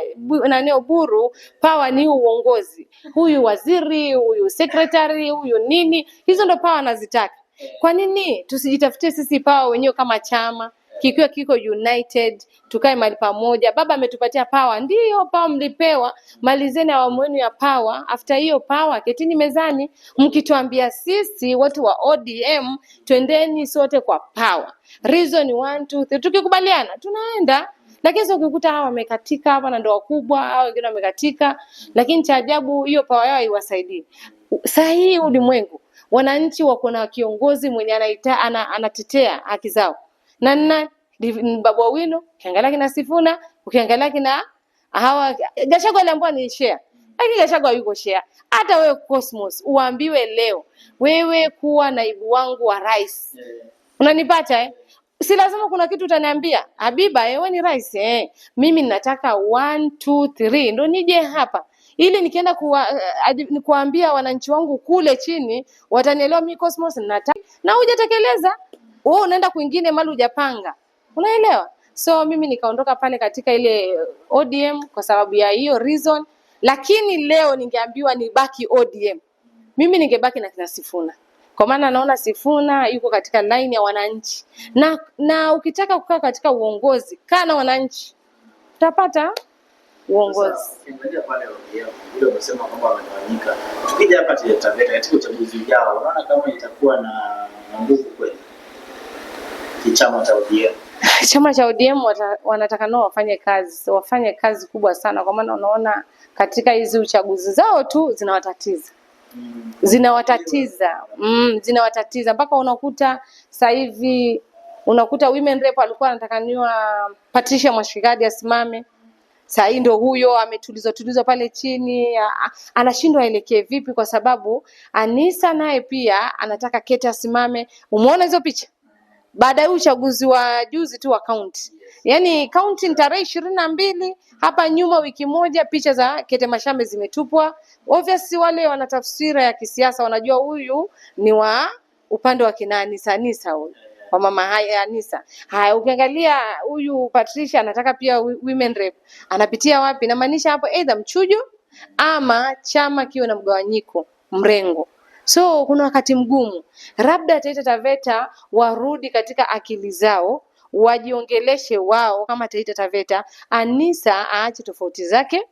nani Oburu power ni uongozi. Huyu waziri, huyu secretary, huyu nini, hizo ndo power anazitaka. Kwa nini tusijitafutie sisi power wenyewe kama chama? Kikiwa kiko united, tukae mahali pamoja. Baba ametupatia power, ndio power mlipewa, malizeni awamu yenu ya power. After hiyo power ketini mezani, mkituambia sisi watu wa ODM twendeni sote kwa power. Reason 1 2 3, tukikubaliana tunaenda. Lakini sio ukikuta hawa wamekatika hapa na ndio wakubwa, hao wengine wamekatika, lakini cha ajabu hiyo power yao haiwasaidii. Sasa hii ulimwengu wananchi wako na kiongozi mwenye anatetea haki zao. Na Babu Owino, ukiangalia kina Sifuna, ukiangalia kina hawa Gachagua aliambiwa ni share. Lakini Gachagua yuko share. Hata wewe Cosmos uambiwe leo, wewe kuwa naibu wangu wa rais. Unanipata Si lazima kuna kitu utaniambia. Habiba, wewe ni rais mimi ninataka 1 2 3 ndo nije hapa. Ili nikienda kuambia wananchi wangu kule chini, watanielewa mimi Cosmos nataka. Na hujatekeleza. Wewe unaenda kwingine mali hujapanga. Unaelewa? So mimi nikaondoka pale katika ile ODM kwa sababu ya hiyo reason, Lakini leo ningeambiwa nibaki ODM, mimi ningebaki na kina Sifuna. Kwa maana naona Sifuna yuko katika line ya wananchi. Na ukitaka kukaa katika uongozi, kaa na wananchi, utapata uongozi. Ukiangalia pale ODM, vile umesema kwamba wamegawanyika. Tukija hapa Taveta katika uchaguzi ujao, unaona kama itakuwa na nguvu kweli kichama cha ODM? Chama cha ODM wanataka nao wafanye kazi kubwa sana, kwa maana unaona katika hizi uchaguzi zao tu zinawatatiza. Zinawatatiza mpaka unakuta sasa hivi unakuta women rep alikuwa anatakaniwa Patricia Mwashigadi asimame. Sasa hii ndio huyo ametulizwa pale chini, anashindwa elekee vipi, kwa sababu Anisa naye pia anataka Kete asimame. Umeona hizo picha? Baada ya uchaguzi wa juzi tu wa county. Yaani county ni tarehe 22, hapa nyuma wiki moja picha za Kete Mashambe zimetupwa. Obviously wale wana tafsiri ya kisiasa, wanajua huyu ni wa upande wa kina Anisa huyu. Kwa mama haya Anisa. Haya, ukiangalia huyu Patricia anataka pia women rep. Anapitia wapi? Inamaanisha hapo either mchujo ama chama kiwe na mgawanyiko, mrengo. So kuna wakati mgumu. Labda Taita Taveta warudi katika akili zao, wajiongeleshe wao kama Taita Taveta. Anisa aache tofauti zake,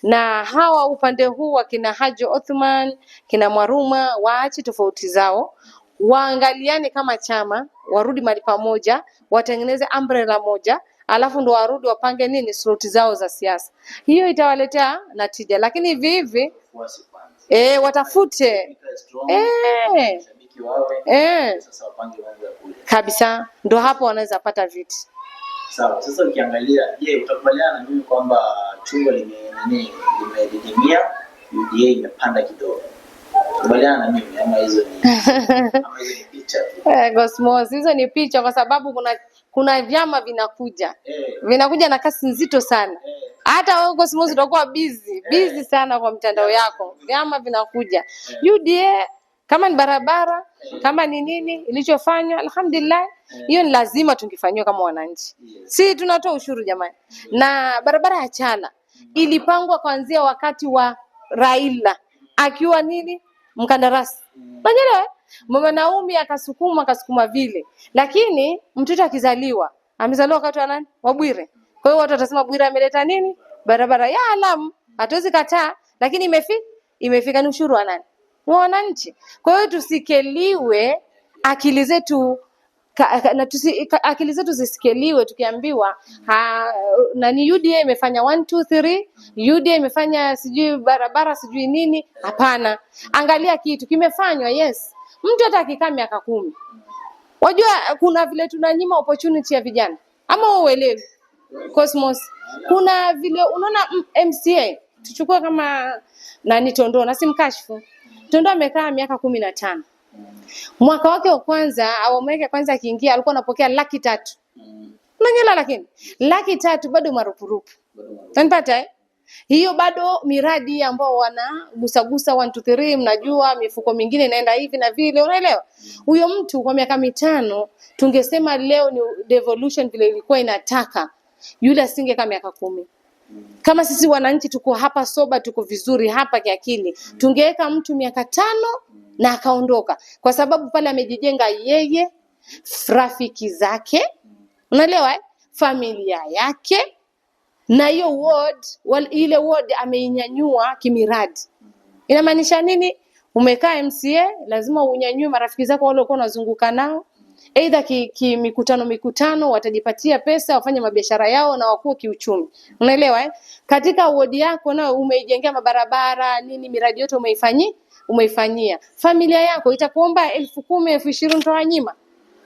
na hawa upande huu wa kina Haji Othman, kina Mwaruma waache tofauti zao, waangaliane kama chama, warudi mahali pamoja, watengeneze umbrella moja, alafu ndo warudi wapange nini sloti zao za siasa. Hiyo itawaletea natija, lakini hivi watafute kabisa, ndo hapo wanaweza pata viti. Sawa, sasa ukiangalia, utakubaliana na mimi kwamba chungwa limedidimia, UDA imepanda kidogo? Kubaliana na mimi ama hizo ni picha tu? Cosmos, hizo ni picha, kwa sababu kuna vyama vinakuja na kasi nzito sana. Hata wewe Cosmos utakuwa busy sana kwa mitandao yako. Vyama vinakuja. UDA kama ni barabara, kama ni nini ilichofanywa, alhamdulillah, hiyo ni lazima tungefanywa kama wananchi. Si tunatoa ushuru jamani. Na barabara ya Chala ilipangwa kuanzia wakati wa Raila akiwa nini mkandarasi. Unajua mama Naomi akasukuma vile. Lakini mtoto akizaliwa, amezaliwa wakati wa nani? Wa Bwire. Kwa hiyo watu watasema Bwire ameleta nini? Barabara ya Alam. Hatuwezi kataa, lakini imefika ni ushuru wa nani? Wa wananchi. Kwa hiyo tusikeliwe akili zetu akili zetu zisikeliwe tukiambiwa nani UDA imefanya 1 2 3, UDA imefanya sijui barabara sijui nini. Hapana, angalia kitu kimefanywa. Yes, mtu hata akikaa miaka 10, wajua kuna vile tunanyima opportunity ya vijana, ama uelewi Cosmos? Kuna vile unaona MCA, tuchukue kama nani Tondo, na simkashifu Tondo, amekaa miaka 15. Mwaka wake wa kwanza au mwaka kwanza akiingia alikuwa anapokea 300,000. Unanyela, lakini 300,000 bado marupurupu. Unapata hiyo bado miradi ambao wanagusagusa 1 2 3, mnajua mifuko mingine inaenda hivi na vile, unaelewa? Huyo mtu kwa miaka 5 tungesema leo ni devolution vile ilikuwa inataka, yule asinge kama miaka 10. Kama sisi wananchi tuko hapa soba, tuko vizuri hapa kiakili, tungeweka mtu miaka 5 na akaondoka, kwa sababu pale amejijenga yeye, rafiki zake, unaelewa, familia yake, na hiyo ile ward ameinyanyua kimiradi. Inamaanisha nini? Umekaa MCA, lazima unyanyue marafiki zako wale uko unazunguka nao, aidha mikutano watajipatia pesa, wafanye mabiashara yao na wakue kiuchumi. Unaelewa Katika ward yako nao umeijengea mabarabara nini, miradi yote umeifanyia. Familia yako itakuomba 10,000 20,000 toa nyima.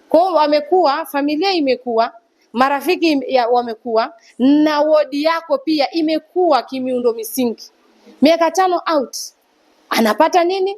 Kwa hiyo wamekuwa, familia imekuwa, marafiki wamekuwa, na ward yako pia imekuwa kimiundo misingi. Miaka 5 out, anapata nini?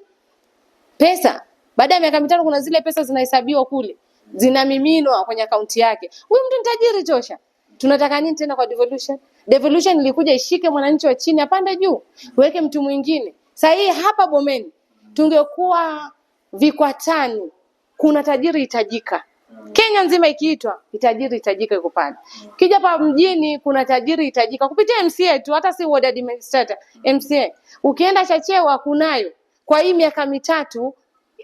Pesa. Baada ya miaka 5 kuna zile pesa zinahesabiwa kule, zinamiminwa kwenye akaunti yake. Huyu mtu ni tajiri tosha. Tunataka nini tena kwa devolution? Devolution ilikuja ishike mwananchi wa chini apande juu, weke mtu mwingine. Sasa hii hapa Bomeni tungekuwa Vikwatani, kuna tajiri hitajika. Kenya nzima ikiitwa tajiri hitajika yuko pale. Kija hapa mjini kuna tajiri hitajika kupitia MCA tu, hata si ward administrator, MCA. Ukienda Chachewa kunayo. Kwa hii miaka mitatu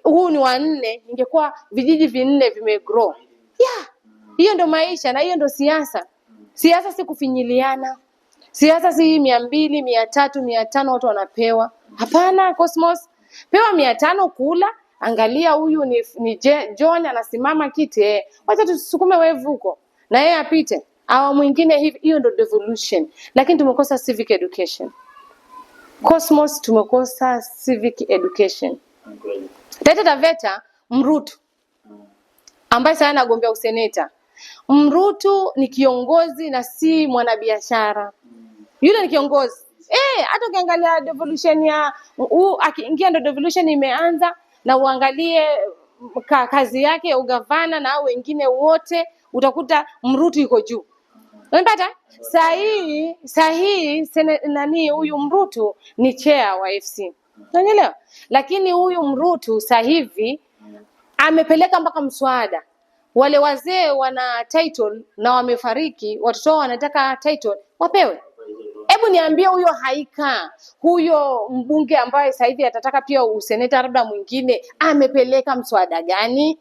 huu ni wa 4, ingekuwa vijiji 4 vimegrow. Yeah. Hiyo ndo maisha na hiyo ndo siasa. Siasa si kufinyiliana. Siasa si 200, 300, 500 watu wanapewa. Hapana Cosmos. Pewa 500 kula. Angalia huyu ni John anasimama kiti, wacha tusukume wevu huko na yeye apite, au mwingine hivi. Hiyo ndo devolution. Lakini tumekosa civic education. Cosmos, tumekosa civic education. Taita Taveta Mrutu ambaye sasa anagombea useneta. Mrutu ni kiongozi na si mwanabiashara. Yule ni kiongozi. Hata ukiangalia devolution ya akiingia ndo devolution imeanza, na uangalie kazi yake ya ugavana na wengine wote, utakuta Mrutu yuko juu. Unapata? Sahi nani huyu Mrutu ni chair wa FC. Unanielewa? Lakini huyu Mrutu sasa hivi amepeleka mpaka mswada. Wale wazee wana title na wamefariki, watoto wao wanataka title, wapewe. Hebu niambie huyo Haika, huyo mbunge ambaye sasa hivi atataka pia useneta labda mwingine, amepeleka mswada gani?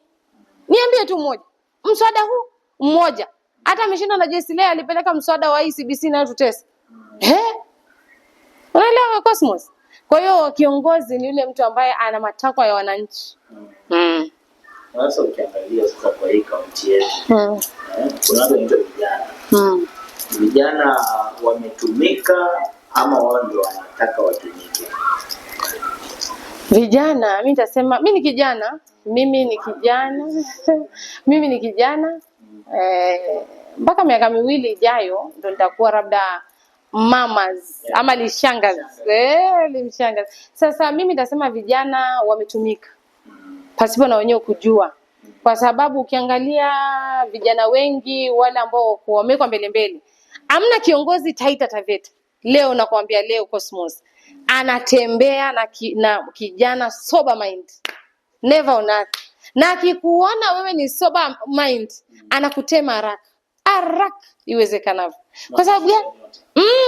Niambie tu mmoja. Mswada huu mmoja. Hata ameshinda na Jesile alipeleka mswada wa ICBC na tutesa. Unaelewa Cosmos? Kwa hiyo kiongozi ni yule mtu ambaye ana matakwa ya wananchi. Sasa ukiangalia sasa kwa hii kaunti yetu, kuna watu vijana. Vijana wametumika ama wao ndio wanataka watumike? Vijana, mimi nitasema mimi ni kijana. Mpaka miaka 2 ijayo ndo nitakuwa labda mamas ama lishangazi. Lishangazi. Sasa mimi nitasema vijana wametumika pasipo na wenyewe kujua. Kwa sababu ukiangalia vijana wengi wale ambao wamekwa mbele, hamna kiongozi Taita Taveta. Leo nakwambia leo Cosmos anatembea na kijana sober mind. Never on earth. Na akikuona wewe ni sober mind, anakutema haraka iwezekanavyo. Kwa sababu gani?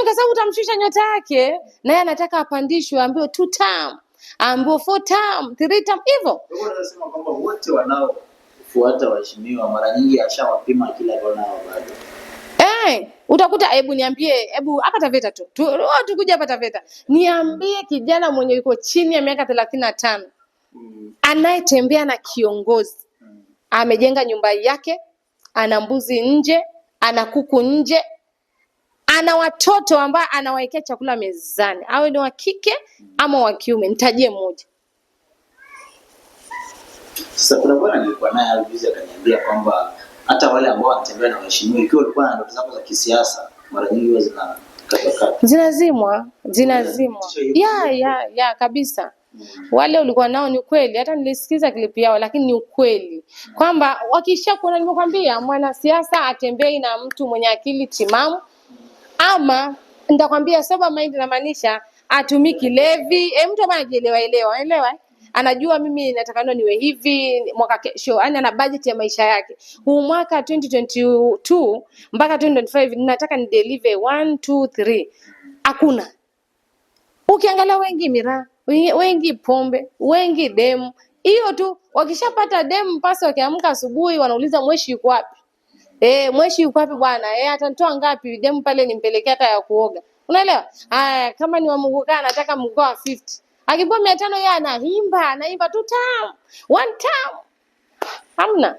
Kwa sababu utamshusha nyota yake, na yeye anataka apandishwe, ambiwe 2 term, ambiwe 4 term, 3 term hivyo. Wewe unasema kwamba wote wanaofuata waheshimiwa mara nyingi ashawapima kila kona bado. Utakuta niambie hapa Taveta tu. Tukuja hapa Taveta. Niambie kijana mwenye yuko chini ya miaka 35 anayetembea na kiongozi. Amejenga nyumba yake, ana mbuzi nje, ana kuku nje, ana watoto ambao anawaekea chakula mezani. Awe ni wa kike ama wa kiume, nitajie mmoja. Sasa kuna bwana nilikuwa naye aliviza akaniambia kwamba hata wale ambao wanatembea na waheshimiwa, ikiwa walikuwa na ndoto zako za kisiasa, mara nyingi huwa zinazimwa. Kabisa. Wale ulikuwa nao ni ukweli, hata nilisikiza clip yao, lakini ni ukweli kwamba wakishakuona, nimekwambia mwanasiasa atembei na mtu mwenye akili timamu, ama nitakwambia sober mind inamaanisha atumiki levi, mtu ambaye anajielewa. Anajua mimi nataka niwe hivi mwaka kesho, yani ana budget ya maisha yake. Huu mwaka 2022 mpaka 2025 ninataka ni deliver 1 2 3. Hakuna. Ukiangalia wengi miraa, wengi pombe, wengi demu. Hiyo tu wakishapata demu pasi, wakiamka asubuhi wanauliza mweshi yuko wapi? Mweshi yuko wapi bwana? Atanitoa ngapi? Demu pale nimpelekea hata ya kuoga. Unaelewa? Kama ni wa Muguka anataka Muguka wa 50. Akipewa 500 yeye anaimba 2 term, 1 term. Hamna.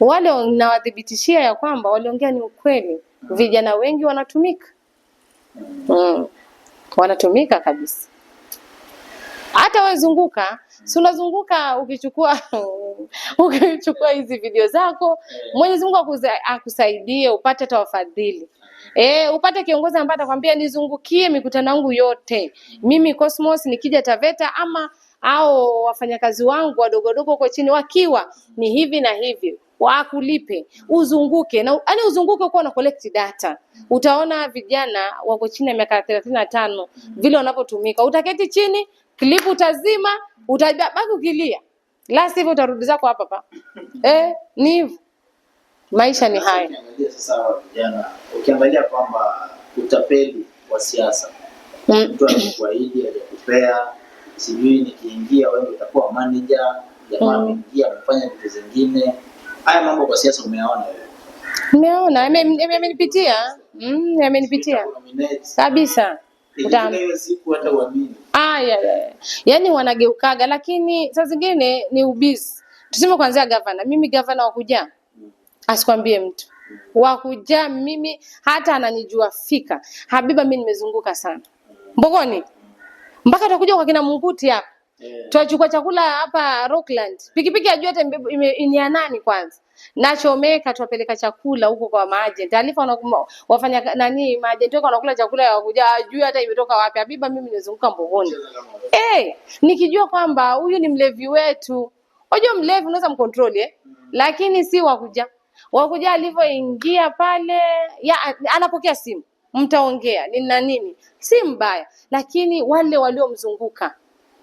Wale nawadhibitishia ya kwamba waliongea ni ukweli. Vijana wengi wanatumika. Wanatumika kabisa. Hata wewe zunguka, si unazunguka ukichukua hizi video zako, Mwenyezi Mungu akusaidie upate tawafadhili. Upate kiongozi ambaye atakwambia nizungukie mikutano yangu yote. Mimi Cosmos nikija Taveta au wafanyakazi wangu wadogodogo kwa chini wakiwa ni hivi na hivi, wakulipe, uzunguke na yani uzunguke uko na collect data. Utaona vijana wako chini ya miaka 35 vile wanapotumika. Utaketi chini, clip utazima, utabaki ukilia. La sivyo utarudi zako hapa. Ni hivyo. Maisha ni haya. Ukiangalia sasa vijana, ukiangalia kwamba utapeli wa siasa. Mtu anakuahidi ajakupea, sijui nikiingia wewe utakuwa manager, jamaa ameingia amefanya vitu zingine. Haya mambo kwa siasa umeyaona wewe? Nimeona, amenipitia. Amenipitia. Kabisa. Utaambiwa siku hata uamini. Yaani wanageukaga, lakini saa zingine ni ubizi. Tuseme kuanzia gavana. Mimi gavana wakuja. Asikwambie mtu. Wakuja mimi hata ananijua fika. Habiba mimi nimezunguka sana. Mbogoni. Mpaka tutakuja kwa kina Munguti hapa. Tuachukua chakula hapa Rockland. Pikipiki ajua hata ni ya nani kwanza. Nachomeka tuwapeleka chakula huko kwa maagent. Taarifa wafanya maagent wako wanakula chakula ya wakuja ajui hata imetoka wapi. Habiba mimi nimezunguka Mbogoni. Nikijua kwamba huyu ni mlevi wetu. Unajua mlevi unaweza mcontrol lakini si wakuja. Wakuja alivyoingia pale anapokea simu. Mtaongea nini si mbaya, lakini wale waliomzunguka,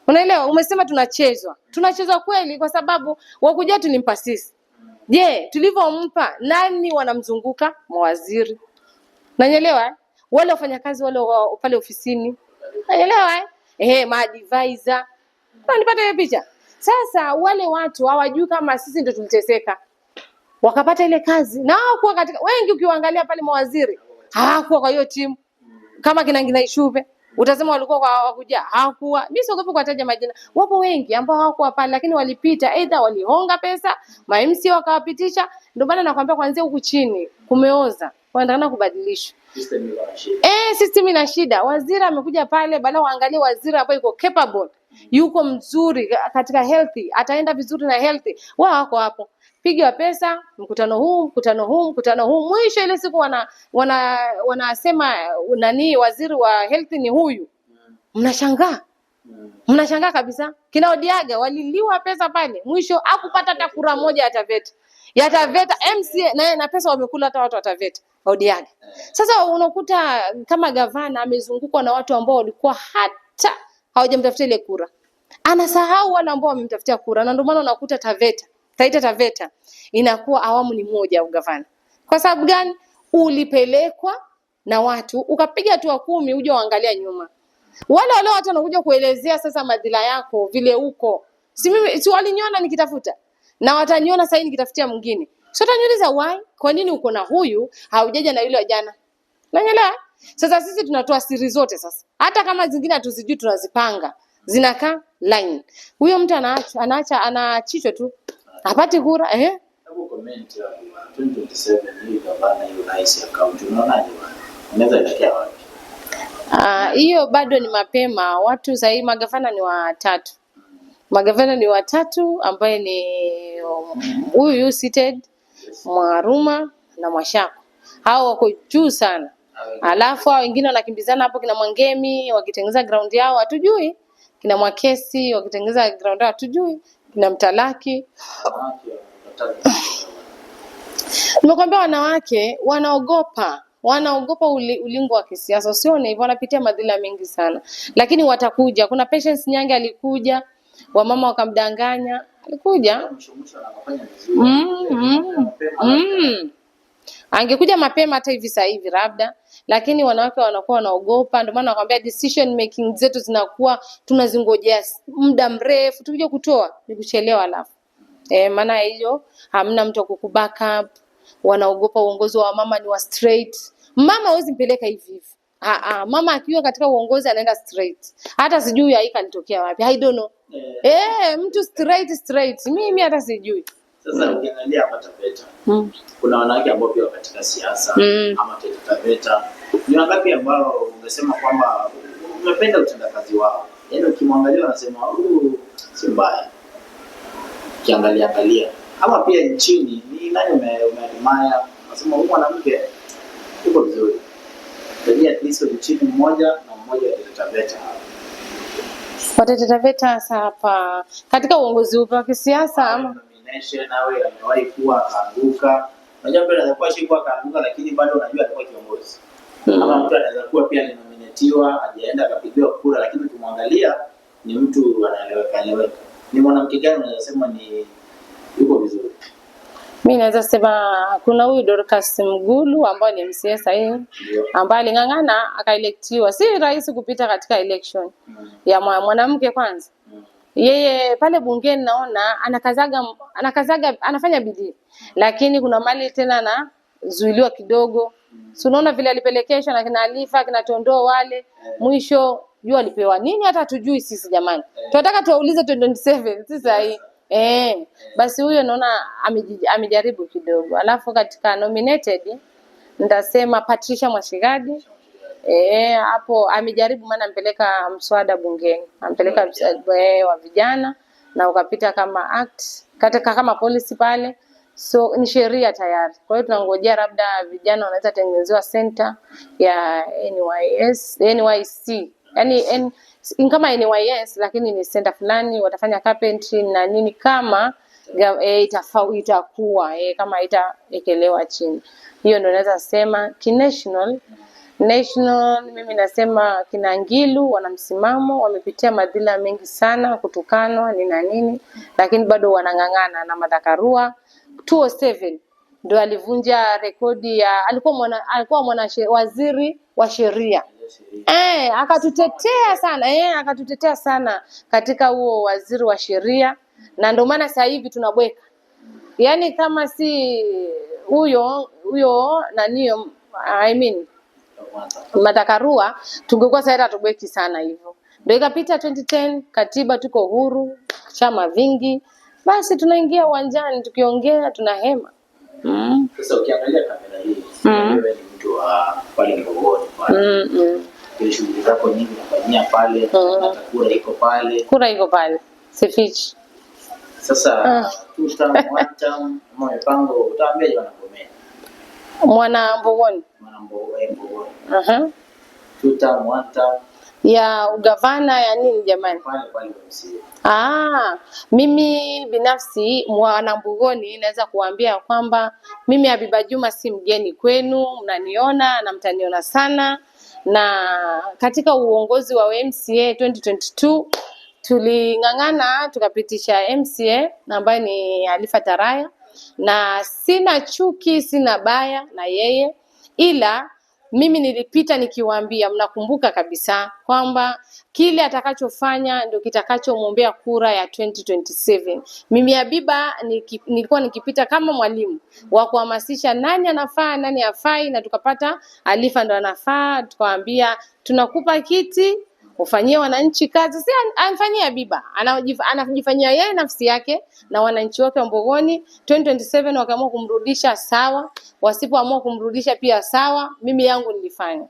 unaelewa, umesema tunachezwa kweli, kwa sababu wakuja tulimpa sisi. Je, tulivyompa nani wanamzunguka? Mawaziri, unanielewa, wale wafanyakazi wale pale ofisini, unanielewa, maadvisor, unanipata hiyo picha. Sasa wale watu hawajui kama sisi ndio tuliteseka wakapata ile kazi, na hawakuwa katika wengi. Ukiangalia pale mawaziri hawakuwa kwa hiyo timu. Kama kina Ishuve utasema walikuwa kwa wakuja, hawakuwa. Mimi siogopi kuwataja majina. Wapo wengi ambao hawakuwa pale lakini walipita, either walihonga pesa, ma-MC wakawapitisha. Ndio maana nakwambia kuanzia huku chini kumeoza. Wanataka kubadilisha. System ina shida. Waziri amekuja pale, bala waangalie waziri ambaye yuko capable, yuko mzuri katika healthy, ataenda vizuri na healthy. Wao wako hapo. Piga pesa, mkutano huu, mwisho ile siku wanasema waziri wa health ni huyu. Mnashangaa kabisa. Kina Odiaga waliliwa pesa pale, mwisho hakupata hata kura moja ya Taveta MCA na pesa wamekula hata watu wa Taveta Odiaga. Sasa unakuta kama gavana amezungukwa na watu ambao walikuwa hata hawajamtafutia ile kura. Anasahau wale ambao wamemtafutia kura, na ndio maana unakuta Taita Taveta inakuwa awamu ni moja ugavana. Kwa sababu gani? Ulipelekwa na watu ukapiga hatua 10 uje uangalia nyuma. Wale watu wanakuja kuelezea sasa madhila yako vile uko. Si waliniona nikitafuta na wataniona sasa nikitafutia mwingine. Sio utaniuliza why? Kwa nini uko na huyu haujaja na yule wa jana? Unanielewa? Sasa sisi tunatoa siri zote sasa. Hata kama zingine hatuzijui tunazipanga. Zinakaa line. Huyo mtu anaachishwa tu. Hapati kura Hebu comment ya 2027 hii gavana hiyo rais account unaonaje bwana? Unaweza kufikia wapi? Hiyo bado ni mapema. Watu sasa magavana ni watatu. Magavana ni watatu ambaye ni huyu seated, Mwaruma na Mwashako. Hao wako juu sana. Alafu hao wengine wanakimbizana hapo, kina Mwangemi wakitengeneza ground yao hatujui. Kina Mwakesi wakitengeneza ground yao hatujui. Kina Mtalaki. Nimekwambia wanawake wanaogopa ulingo wa kisiasa. Usione hivyo, wanapitia madhila mengi sana. Lakini watakuja. Kuna Patience Nyange alikuja, wamama wakamdanganya, alikuja. Angekuja mapema hata hivi sasa hivi labda, lakini wanawake wanakuwa wanaogopa. Ndio maana nakwambia decision making zetu zinakuwa tunazingojea muda mrefu, tukija kutoa ni kuchelewa. Alafu maana hiyo hamna mtu kukuback up. Wanaogopa uongozi wa mama ni wa straight. Mama hawezi mpeleka hivi. Mama akiwa katika uongozi anaenda straight. Hata sijui haika nitokea wapi. I don't know. Mtu straight. Mimi hata sijui. Sasa ukiangalia hapa Taveta. Kuna wanawake ambao pia katika siasa ama Taveta. Ni wangapi ambao ungesema kwamba umependa utendakazi wao? Yaani ukimwangalia unasema si mbaya. Ukiangalia ama pia nchini ni nani umeadmire? Unasema huyu mwanamke yuko vizuri. Ndio at least nchini mmoja na mmoja wa Taveta. Watete Taveta hapa katika uongozi wa kisiasa ama nawe amewahi kuwa akaanguka. Unajua pia anaweza kuwa shikwa akaanguka, lakini bado unajua alikuwa kiongozi. Ama mtu anaweza kuwa pia alinominatiwa, hajaenda akapigiwa kura, lakini ukimwangalia ni mtu anaeleweka. Ni mwanamke gani unaweza sema ni yuko vizuri? Mimi naweza sema kuna huyu Dorcas Mgulu ambaye ni MCA sasa hivi, ambaye aling'ang'ana akaelektiwa. Si rahisi kupita katika election ya mwanamke kwanza. Yeye pale bungeni naona anakazaga anafanya bidii. Lakini kuna mali tena na zuiliwa kidogo. Si unaona vile alipelekeshwa na kina Alifa, kina Tondoo wale, mwisho jua alipewa nini hata tujui sisi jamani. Tunataka tuwaulize 2027 sasa hii. Basi huyo naona amejaribu kidogo. Alafu katika nominated nitasema Patricia Mwashigadi. Hapo amejaribu, maana ampeleka mswada bungeni. Ampeleka wa vijana na ukapita kama act, katika kama policy pale. So ni sheria tayari. Kwa hiyo tunangojea labda vijana wanaweza tengenezewa center ya NYC. Yaani kama NYS lakini ni center fulani watafanya carpentry na nini kama itakuwa kama itaekelewa chini. Hiyo ndio naweza sema national mimi nasema kina Ngilu wana msimamo, wamepitia madhila mengi sana, kutukanwa ni na nini, lakini bado wanang'ang'ana. Na Martha Karua 2007 ndio alivunja rekodi ya alikuwa waziri wa sheria. Akatutetea sana katika huo waziri wa sheria, na ndio maana sasa hivi tunabweka. Yaani kama si huyo nanio Martha Karua tungekuwa sasa hatubweki sana hivyo. Ndio ikapita 2010 katiba, tuko huru, chama vingi, basi tunaingia uwanjani tukiongea tunahema. Sasa ukiangalia kamera hii, wewe ni mtu wa pale Ngogoni pale. Ile shughuli zako nyingi unafanyia pale, hata kura iko pale. Sifichi. Sasa tutamwacha mpango utaambia wanagomea. Mwana Mbogoni. Tutamwata ya ugavana ya nini jamani? Pale mimi binafsi mwana Mbogoni naweza kuambia kwamba mimi Habiba Juma si mgeni kwenu, mnaniona na mtaniona sana. Na katika uongozi wa MCA 2022 tuling'ang'ana tukapitisha MCA ambaye ni Alifa Taraya, na sina chuki sina baya na yeye, ila mimi nilipita nikiwaambia, mnakumbuka kabisa kwamba kile atakachofanya ndio kitakachomwombea kura ya 2027. Mimi Habiba nilikuwa nikipita kama mwalimu wa kuhamasisha nani anafaa nani hafai, na tukapata Alifa ndo anafaa. Tukawaambia tunakupa kiti ufanyie wananchi kazi. Si amfanyie Habiba, anajifanyia yeye nafsi yake na wananchi wake wa Mbogoni. 2027 wakaamua kumrudisha sawa, wasipoamua kumrudisha pia sawa. Mimi yangu nilifanya.